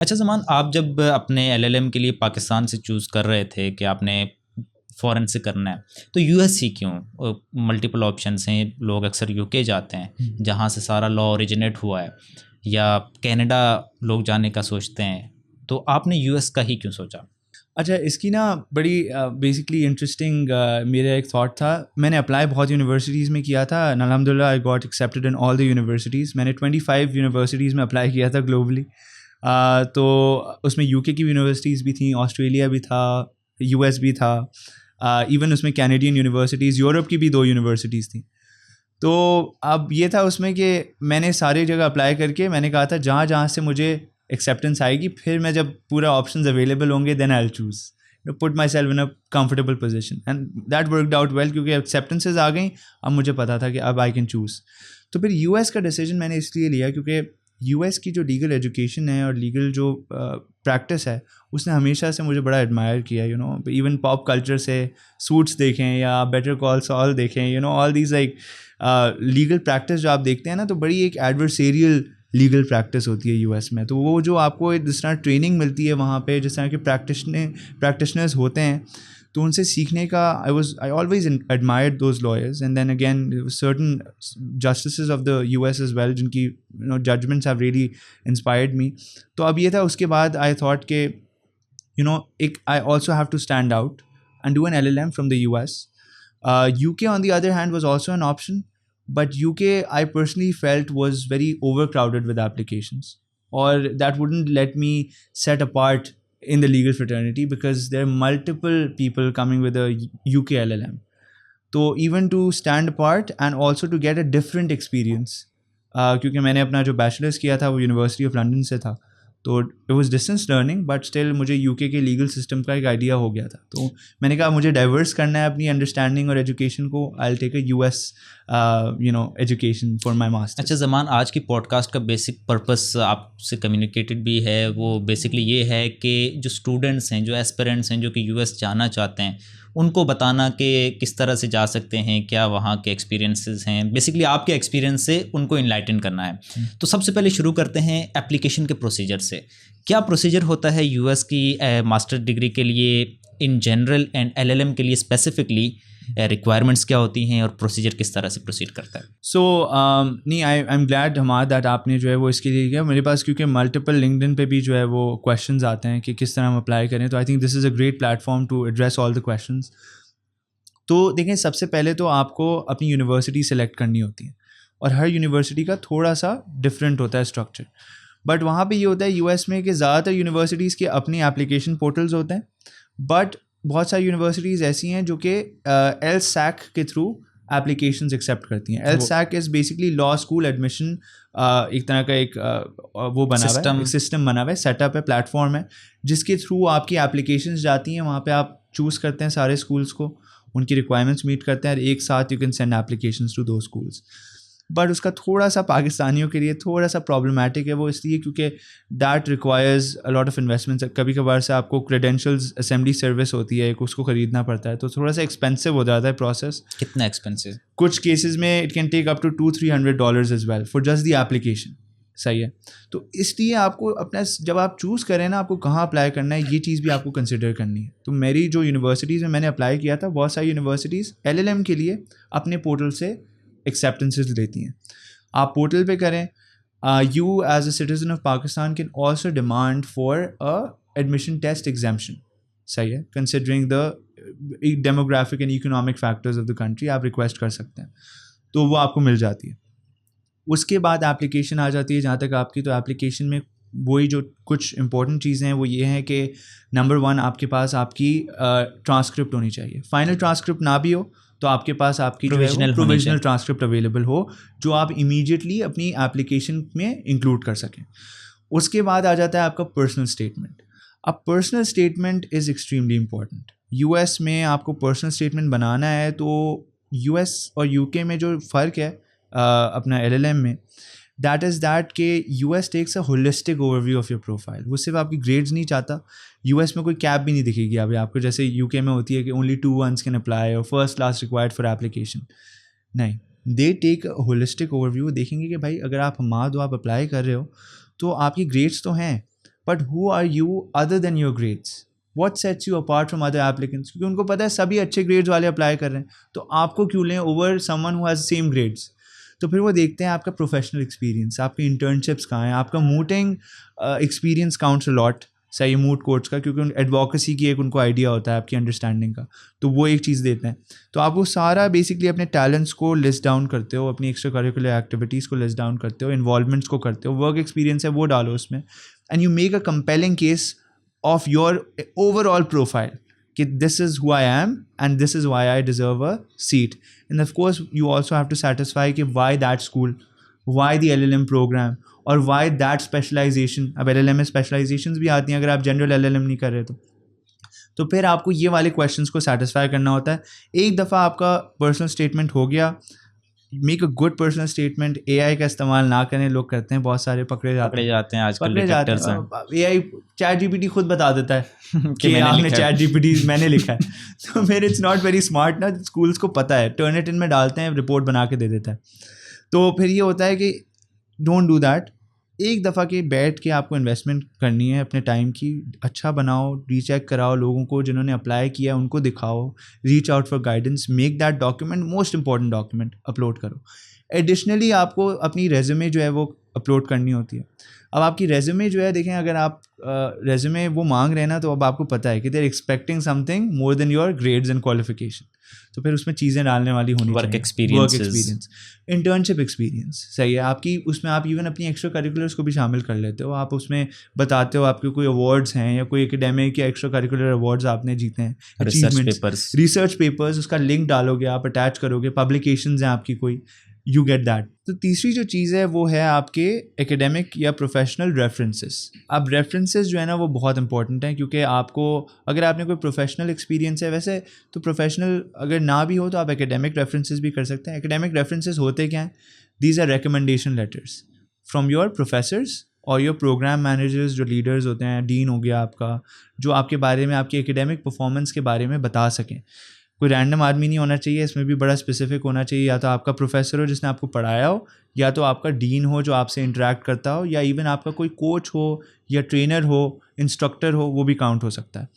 अच्छा ज़मान, आप जब अपने एलएलएम के लिए पाकिस्तान से चूज़ कर रहे थे कि आपने फ़ॉरेन से करना है, तो यूएस ही क्यों? मल्टीपल ऑप्शंस हैं, लोग अक्सर यूके जाते हैं जहाँ से सारा लॉ ओरिजिनेट हुआ है, या कनाडा लोग जाने का सोचते हैं, तो आपने यूएस का ही क्यों सोचा? अच्छा, इसकी ना बड़ी बेसिकली इंटरेस्टिंग मेरा एक थॉट था। मैंने अप्लाई बहुत यूनिवर्सिटीज़ में किया था, अल्हम्दुलिल्लाह I got accepted in all the universities. मैंने 25 यूनिवर्सिटीज़ में अप्लाई किया था ग्लोबली। तो उसमें यूके की यूनिवर्सिटीज़ भी थी, ऑस्ट्रेलिया भी था, यूएस भी था, इवन उसमें कैनेडियन यूनिवर्सिटीज़, यूरोप की भी 2 यूनिवर्सिटीज़ थी। तो अब ये था उसमें कि मैंने सारी जगह अप्लाई करके मैंने कहा था जहाँ जहाँ से मुझे एक्सेप्टेंस आएगी, फिर मैं जब पूरा ऑप्शंस अवेलेबल होंगे then I will choose, put myself in a comfortable position, and that worked out well क्योंकि एक्सेप्टेंसेज आ गई। अब मुझे पता था कि अब आई कैन चूज़। तो फिर यूएस का डिसीजन मैंने इसलिए लिया क्योंकि यूएस की जो लीगल एजुकेशन है और लीगल जो प्रैक्टिस है उसने हमेशा से मुझे बड़ा एडमायर किया। इवन पॉप कल्चर से सूट्स देखें या बेटर कॉल सॉल देखें, all these like legal practice जो आप देखते हैं ना, तो बड़ी एक एडवर्सेरियल लीगल प्रैक्टिस होती है यूएस में। तो वो जो आपको जिस तरह ट्रेनिंग मिलती है वहाँ पे, जिस तरह के प्रैक्टिशनर्स होते हैं, तो उनसे सीखने का I always admired those lawyers. And then again certain justices of the US as well, जिनकी judgments have really inspired me. तो अब ये था, उसके बाद आई थॉट के एक I also have to stand out and do an LLM from the US. UK, on the other hand, was also an option, but UK, I personally felt, was very overcrowded with applications, or that wouldn't let me set apart in the legal fraternity because there are multiple people coming with a UK LLM. So even to stand apart and also to get a different experience, क्योंकि मैंने अपना जो bachelors किया था वो university of London से था, तो it was distance learning, but still मुझे यूके के लीगल सिस्टम का एक आइडिया हो गया था। तो मैंने कहा मुझे डाइवर्स करना है अपनी अंडरस्टैंडिंग और एजुकेशन को, I will take a US education for my masters. अच्छा ज़मान, आज की पॉडकास्ट का बेसिक पर्पस आपसे कम्युनिकेटेड भी है, वो बेसिकली ये है कि जो स्टूडेंट्स हैं, जो एस्पिरेंट्स हैं, जो कि यूएस जाना चाहते हैं, उनको बताना कि किस तरह से जा सकते हैं, क्या वहाँ के एक्सपीरियंसेस हैं, बेसिकली आपके एक्सपीरियंस से उनको इनलाइटन करना है। तो सबसे पहले शुरू करते हैं एप्लीकेशन के प्रोसीजर से। क्या प्रोसीजर होता है यूएस की मास्टर डिग्री के लिए इन जनरल, एंड एलएलएम के लिए स्पेसिफिकली रिक्वायरमेंट्स क्या होती हैं और प्रोसीजर किस तरह से प्रोसीड करता है? सो नहीं, आई एम ग्लैड हमारा दैट आपने जो है वो इसके लिए किया मेरे पास, क्योंकि मल्टीपल लिंक्डइन पे भी जो है वो क्वेश्चंस आते हैं कि किस तरह हम अप्लाई करें। तो I think this is a great platform to address all the questions. तो देखें, सबसे पहले तो आपको अपनी यूनिवर्सिटी सेलेक्ट करनी होती है, और हर यूनिवर्सिटी का थोड़ा सा डिफरेंट होता है स्ट्रक्चर। बट वहाँ पे ये होता है यूएस में कि ज़्यादातर यूनिवर्सिटीज़ के अपनी एप्लीकेशन पोर्टल्स होते हैं, बट बहुत सारी यूनिवर्सिटीज़ ऐसी हैं जो कि LSAC के थ्रू एप्लीकेशंस एक्सेप्ट करती हैं। LSAC is basically law school admission, एक तरह का एक वो बना हुआ है, सिस्टम बना हुआ है, सेटअप है, प्लेटफॉर्म है, जिसके थ्रू आपकी एप्लीकेशंस जाती हैं। वहाँ पे आप चूज़ करते हैं सारे स्कूल्स को, उनकी रिक्वायरमेंट्स मीट करते हैं, और एक साथ you can send applications to दो स्कूल्स। बट उसका थोड़ा सा पाकिस्तानियों के लिए थोड़ा सा प्रॉब्लमेटिक है वो, इसलिए क्योंकि that requires a lot of investments. कभी कभार से आपको क्रेडेंशियल्स असेंबली सर्विस होती है एक, उसको ख़रीदना पड़ता है, तो थोड़ा सा एक्सपेंसिव हो जाता है प्रोसेस। कितना एक्सपेंसिव? कुछ केसेस में it can take up to $200-300 as well for just the application. सही है, तो इसलिए आपको अपना जब आप चूज़ करें ना, आपको कहाँ अप्लाई करना है, ये चीज़ भी आपको कंसिडर करनी है। तो मेरी जो यूनिवर्सिटीज़ में मैंने अप्लाई किया था, बहुत सारी यूनिवर्सिटीज़ LLM के लिए अपने पोर्टल से एक्सेप्टेंसेस देती हैं। आप पोर्टल पे करें, you as a citizen of Pakistan can also demand for a admission test exemption. सही है, considering the demographic and economic factors of the country आप रिक्वेस्ट कर सकते हैं, तो वो आपको मिल जाती है। उसके बाद एप्लीकेशन आ जाती है जहाँ तक आपकी। तो एप्लीकेशन में वही जो कुछ इंपॉर्टेंट चीज़ें हैं वो ये हैं कि नंबर 1, आपके पास आपकी ट्रांसक्रिप्ट होनी चाहिए। फाइनल ट्रांसक्रिप्ट ना भी हो तो आपके पास आपकी प्रोविजनल ट्रांसक्रिप्ट अवेलेबल हो, जो आप इमीडिएटली अपनी एप्लीकेशन में इंक्लूड कर सकें। उसके बाद आ जाता है आपका पर्सनल स्टेटमेंट। अब personal statement is extremely important. US में आपको पर्सनल स्टेटमेंट बनाना है, तो यूएस और यूके में जो फ़र्क है अपना LLM में, दैट इज़ दैट के US takes a holistic overview of your profile. वो सिर्फ आपकी ग्रेड्स नहीं चाहता। यूएस में कोई कैप भी नहीं दिखेगी अभी आपको, जैसे यूके में होती है कि ओनली 2 1s कैन अप्लाई और first class required for application. नहीं, दे टेक होलिस्टिक ओवरव्यू। देखेंगे कि भाई अगर आप हमाद हो, आप अप्लाई कर रहे हो, तो आपकी ग्रेड्स तो हैं, but who are you other than your grades, what sets you apart from other applicants, क्योंकि उनको पता है सभी अच्छे ग्रेड्स वाले अप्लाई कर रहे हैं, तो आपको क्यों लें over someone who has same grades. तो फिर वो देखते हैं आपका प्रोफेशनल एक्सपीरियंस, आपकी इंटर्नशिप्स कहाँ हैं, आपका मूटिंग एक्सपीरियंस काउंट्स अ लॉट, सही मूट कोर्ट्स का, क्योंकि एडवोकेसी की एक उनको आइडिया होता है आपकी अंडरस्टैंडिंग का, तो वो एक चीज़ देते हैं। तो आप वो सारा बेसिकली अपने टैलेंट्स को लिस्ट डाउन करते हो, अपनी एक्स्ट्रा करिकुलर एक्टिविटीज़ को लिस्ट डाउन करते हो, इन्वॉल्वमेंट्स को करते हो, वर्क एक्सपीरियंस है वो डालो उसमें, and you make a compelling case of your overall profile कि this is who I am and this is why I deserve a seat. And of course you also have to satisfy कि why that school, why the LLM program, और why that specialization. अब LLM में specializations भी आती हैं अगर आप general LLM नहीं कर रहे तो फिर आपको ये वाले क्वेश्चंस को सेटिस्फाई करना होता है। एक दफ़ा आपका पर्सनल स्टेटमेंट हो गया, make a good personal statement. AI का इस्तेमाल ना करें, लोग करते हैं, बहुत सारे पकड़े जाते हैं आजकल, पकड़े जाते हैं। AI ChatGPT खुद बता देता है कि आपने ChatGPT मैंने लिखा है तो फिर इट्स नॉट वेरी स्मार्ट ना, स्कूल्स को पता है, टर्निटिन में डालते हैं, रिपोर्ट बना के दे देता है। तो फिर ये होता है कि डोंट डू दैट। एक दफ़ा के बैठ के आपको इन्वेस्टमेंट करनी है अपने टाइम की, अच्छा बनाओ, रीचेक कराओ लोगों को जिन्होंने अप्लाई किया, उनको दिखाओ, reach out for guidance, make that document most important document upload करो। एडिशनली आपको अपनी रेज्यूमे जो है वो अपलोड करनी होती है। अब आपकी रेज्यूमे जो है, देखें अगर आप रेज्यूमे वो मांग रहे हैं ना, तो अब आपको पता है कि they are expecting something more than your grades and qualification, तो फिर उसमें चीज़ें डालने वाली होनी चाहिए। वर्क एक्सपीरियंस, इंटर्नशिप एक्सपीरियंस, सही है आपकी, उसमें आप इवन अपनी एक्स्ट्रा करिकुलर्स को भी शामिल कर लेते हो। आप उसमें बताते हो आपके कोई अवार्ड्स हैं या कोई एकेडमिक या एक्स्ट्रा करिकुलर अवार्ड्स आपने जीते हैं, रिसर्च पेपर्स, उसका लिंक डालोगे आप, अटैच करोगे, पब्लिकेशंस हैं आपकी कोई, यू गेट दैट। तो तीसरी जो चीज़ है वो है आपके एकेडमिक या प्रोफेशनल रेफरेंसेस। अब रेफरेंसेस जो है ना वो बहुत इंपॉर्टेंट हैं, क्योंकि आपको अगर आपने कोई प्रोफेशनल एक्सपीरियंस है, वैसे तो प्रोफेशनल अगर ना भी हो तो आप एकेडमिक रेफरेंसेस भी कर सकते हैं। एकेडमिक रेफरेंसेस होते क्या हैं? These are recommendation letters from your professors और योर प्रोग्राम मैनेजर्स, जो लीडर्स होते हैं, डीन हो गया आपका, जो आपके बारे में, आपकी एकेडमिक परफॉर्मेंस के बारे में बता सकें। कोई रैंडम आदमी नहीं होना चाहिए, इसमें भी बड़ा स्पेसिफिक होना चाहिए, या तो आपका प्रोफेसर हो जिसने आपको पढ़ाया हो, या तो आपका डीन हो जो आपसे इंटरेक्ट करता हो, या इवन आपका कोई कोच हो या ट्रेनर हो, इंस्ट्रक्टर हो, वो भी काउंट हो सकता है।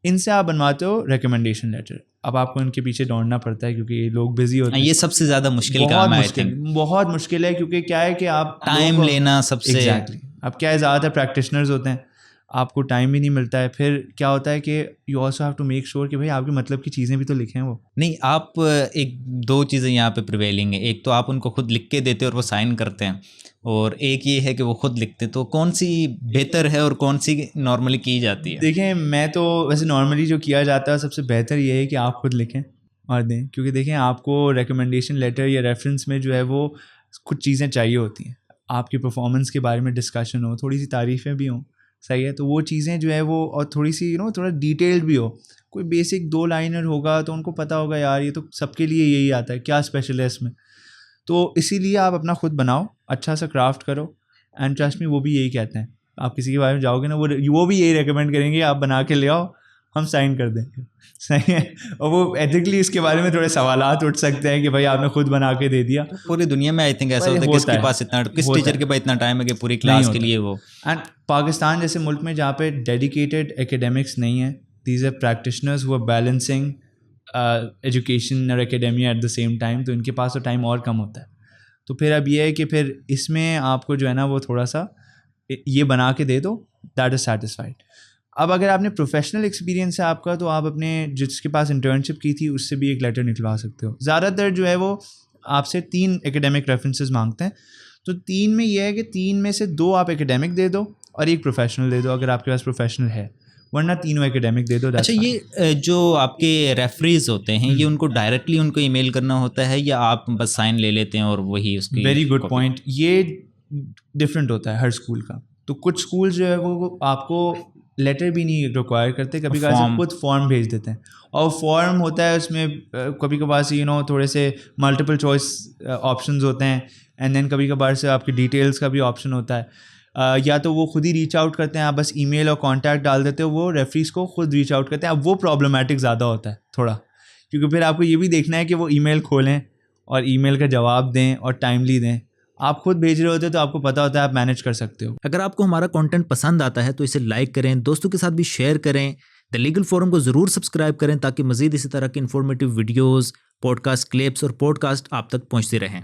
इनसे आप बनवाते हो रिकमेंडेशन लेटर। अब आपको इनके पीछे दौड़ना पड़ता है क्योंकि लोग बिजी होते हैं। ये सबसे ज़्यादा मुश्किल काम है, बहुत मुश्किल है, क्योंकि क्या है कि आप टाइम लेना सबसे एग्जैक्टली अब क्या है, ज़्यादातर प्रैक्टिशनर्स होते हैं, आपको टाइम भी नहीं मिलता है। फिर क्या होता है कि you also have to make sure कि भाई आपके मतलब की चीज़ें भी तो लिखें वो। नहीं, आप एक दो चीज़ें यहाँ पे प्रिवेलिंग है, एक तो आप उनको खुद लिख के देते और वो साइन करते हैं, और एक ये है कि वो खुद लिखते। तो कौन सी बेहतर है और कौन सी नॉर्मली की जाती है? देखें, मैं तो वैसे नॉर्मली जो किया जाता है सबसे बेहतर ये है कि आप खुद लिखें और दें, क्योंकि देखें आपको रिकमेंडेशन लेटर या रेफरेंस में जो है वो कुछ चीज़ें चाहिए होती हैं, आपकी परफॉर्मेंस के बारे में डिस्कशन हो, थोड़ी सी तारीफ़ें भी हों, सही है, तो वो चीज़ें जो है वो, और थोड़ी सी थोड़ा डिटेल्ड भी हो। कोई बेसिक 2 लाइनर होगा तो उनको पता होगा यार ये तो सबके लिए यही आता है, क्या स्पेशल है इसमें। तो इसीलिए आप अपना खुद बनाओ, अच्छा सा क्राफ्ट करो, एंड ट्रस्ट मी वो भी यही कहते हैं। आप किसी के बारे में जाओगे ना, वो भी यही रेकमेंड करेंगे, आप बना के ले आओ, हम साइन कर देंगे, सही है। और वो एथिकली इसके बारे में थोड़े सवालात उठ सकते हैं कि भाई आपने खुद बना के दे दिया। पूरी दुनिया में आई थिंक ऐसा होता है, किसके पास इतना, किस टीचर के पास इतना टाइम है कि पूरी क्लास के लिए वो। एंड पाकिस्तान जैसे मुल्क में जहाँ पे डेडिकेटेड एकेडमिक्स नहीं है, these are practitioners who are balancing education और academia at the same time, तो इनके पास तो टाइम और कम होता है। तो फिर अब ये है कि फिर इसमें आपको जो है ना वो थोड़ा सा ये बना के दे दो, दैट इज़ सेटिस्फाइड। अब अगर आपने प्रोफेशनल एक्सपीरियंस है आपका, तो आप अपने जिसके पास इंटर्नशिप की थी उससे भी एक लेटर निकलवा सकते हो। ज़्यादातर जो है वो आपसे 3 एकेडमिक रेफरेंसेस मांगते हैं, तो 3 में ये है कि 3 में से 2 आप एकेडमिक दे दो और 1 प्रोफेशनल दे दो अगर आपके पास प्रोफेशनल है, वरना तीनों एकेडमिक दे दो। अच्छा, ये जो आपके रेफरीज होते हैं, ये उनको डायरेक्टली उनको ईमेल करना होता है या आप बस साइन ले लेते हैं और वही उसकी? वेरी गुड पॉइंट, ये डिफरेंट होता है हर स्कूल का। तो कुछ स्कूल जो है वो आपको लेटर भी नहीं रिक्वायर करते, कभी कभार खुद फॉर्म भेज देते हैं, और फॉर्म होता है उसमें कभी कभार से थोड़े से मल्टीपल चॉइस ऑप्शंस होते हैं, एंड देन कभी कभार से आपकी डिटेल्स का भी ऑप्शन होता है। या तो वो खुद ही रीच आउट करते हैं, आप बस ईमेल और कांटेक्ट डाल देते हो, वो रेफरीज को खुद रीच आउट करते हैं। अब वो प्रॉब्लमेटिक ज़्यादा होता है थोड़ा, क्योंकि फिर आपको ये भी देखना है कि वो ईमेल खोलें और ईमेल का जवाब दें और टाइमली दें। आप खुद भेज रहे होते हो तो आपको पता होता है, आप मैनेज कर सकते हो। अगर आपको हमारा कंटेंट पसंद आता है तो इसे लाइक करें, दोस्तों के साथ भी शेयर करें, द लीगल फोरम को ज़रूर सब्सक्राइब करें ताकि मज़ीद इसी तरह की इन्फॉर्मेटिव वीडियोज़, पॉडकास्ट क्लिप्स और पॉडकास्ट आप तक पहुँचते रहें।